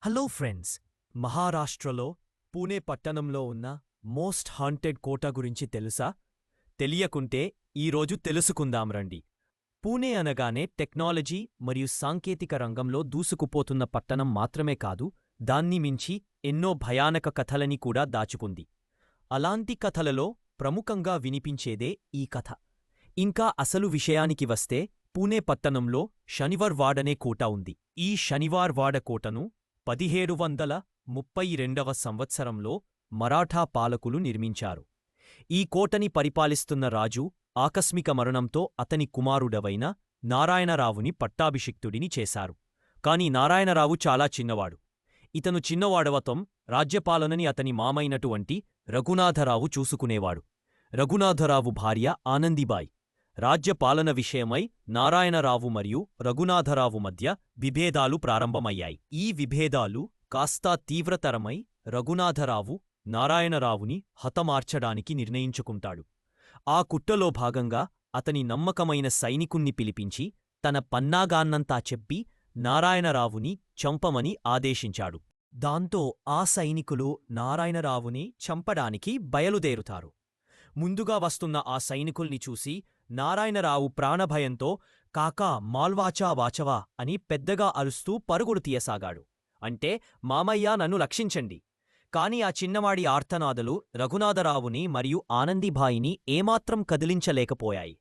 Hello friends, మహారాష్ట్రలో పూణే పట్టణంలో ఉన్న మోస్ట్ హాంటెడ్ కోట గురించి తెలుసా? తెలియకుంటే ఈరోజు తెలుసుకుందాం రండి. పూణే అనగానే టెక్నాలజీ మరియు సాంకేతిక రంగంలో దూసుకుపోతున్న పట్టణం మాత్రమే కాదు, దాన్ని మించి ఎన్నో భయానక కథలని కూడా దాచుకుంది. అలాంటి కథలలో ప్రముఖంగా వినిపించేదే ఈ కథ. ఇంకా అసలు విషయానికి వస్తే, పూణే పట్టణంలో శనివార్వాడనే కోట ఉంది. ఈ శనివార్వాడ కోటను 1732వ సంవత్సరంలో మరాఠా పాలకులు నిర్మించారు. ఈ కోటని పరిపాలిస్తున్న రాజు ఆకస్మిక మరణంతో అతని కుమారుడవైన నారాయణరావుని పట్టాభిషిక్తుడిని చేశారు. కాని నారాయణరావు చాలా చిన్నవాడు. ఇతను చిన్నవాడవతం రాజ్యపాలనని అతని మామైనటువంటి రఘునాథరావు చూసుకునేవాడు. రఘునాథరావు భార్య ఆనందిబాయి. రాజ్యపాలన విషయమై నారాయణరావు మరియు రఘునాథరావు మధ్య విభేదాలు ప్రారంభమయ్యాయి. ఈ విభేదాలు కాస్తా తీవ్రతరమై రఘునాథరావు నారాయణరావుని హతమార్చడానికి నిర్ణయించుకుంటాడు. ఆ కుట్రలో భాగంగా అతని నమ్మకమైన సైనికుణ్ణి పిలిపించి తన పన్నాగాన్నంతా చెప్పి నారాయణరావుని చంపమని ఆదేశించాడు. దాంతో ఆ సైనికులు నారాయణరావుని చంపడానికి బయలుదేరుతారు. ముందుగా వస్తున్న ఆ సైనికుల్ని చూసి నారాయణరావు ప్రాణభయంతో కాకా మాల్వాచా వాచవా అని పెద్దగా అరుస్తూ పరుగులు తీయసాగాడు. అంటే, మామయ్య, నన్ను రక్షించండి. కాని ఆ చిన్నవాడి ఆర్తనాదలు రఘునాథరావుని మరియు ఆనందిభాయిని ఏమాత్రం కదిలించలేకపోయాయి.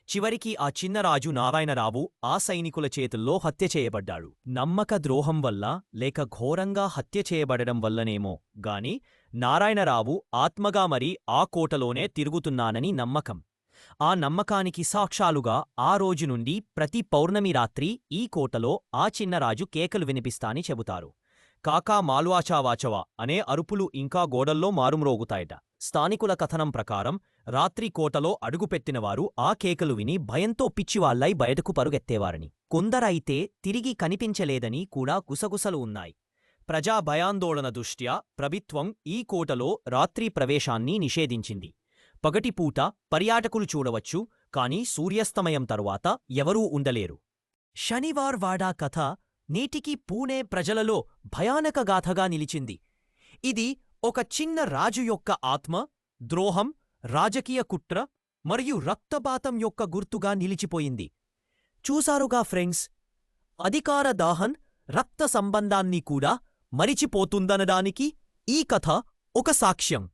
చివరికి ఆ చిన్నరాజు నారాయణరావు ఆ సైనికుల చేతుల్లో హత్యచేయబడ్డాడు. నమ్మక ద్రోహం వల్ల లేక ఘోరంగా హత్యచేయబడడం వల్లనేమో గాని నారాయణరావు ఆత్మగా మరి ఆ కోటలోనే తిరుగుతున్నానని నమ్మకం. ఆ నమ్మకానికి సాక్ష్యాలుగా ఆ రోజు నుండి ప్రతి పౌర్ణమి రాత్రి ఈ కోటలో ఆ చిన్నరాజు కేకలు వినిపిస్తాని చెబుతారు. కాకా మాల్వాచా వాచవా అనే అరుపులు ఇంకా గోడల్లో మారుమ్రోగుతాయట. స్థానికుల కథనం ప్రకారం రాత్రి కోటలో అడుగుపెట్టినవారు ఆ కేకలు విని భయంతో పిచ్చివాళ్లై బయటకు పరుగెత్తేవారని, కొందరైతే తిరిగి కనిపించలేదని కూడా గుసగుసలు ఉన్నాయి. ప్రజా భయాందోళన దృష్ట్యా ప్రభుత్వం ఈ కోటలో రాత్రి ప్రవేశాన్ని నిషేధించింది. పగటిపూట పర్యాటకులు చూడవచ్చు, కాని సూర్యాస్తమయం తరువాత ఎవరూ ఉండలేరు. శనివార్వాడా కథ నేటికీ పూణే ప్రజలలో భయానక గాథగా నిలిచింది. ఇది ఒక చిన్న రాజు యొక్క ఆత్మ, ద్రోహం, రాజకీయ కుట్ర మరియు రక్తపాతం యొక్క గుర్తుగా నిలిచిపోయింది. చూసారుగా ఫ్రెండ్స్, అధికార దాహన్ రక్త సంబంధాన్ని కూడా మరిచిపోతుందనడానికి ఈ కథ ఒక సాక్ష్యం.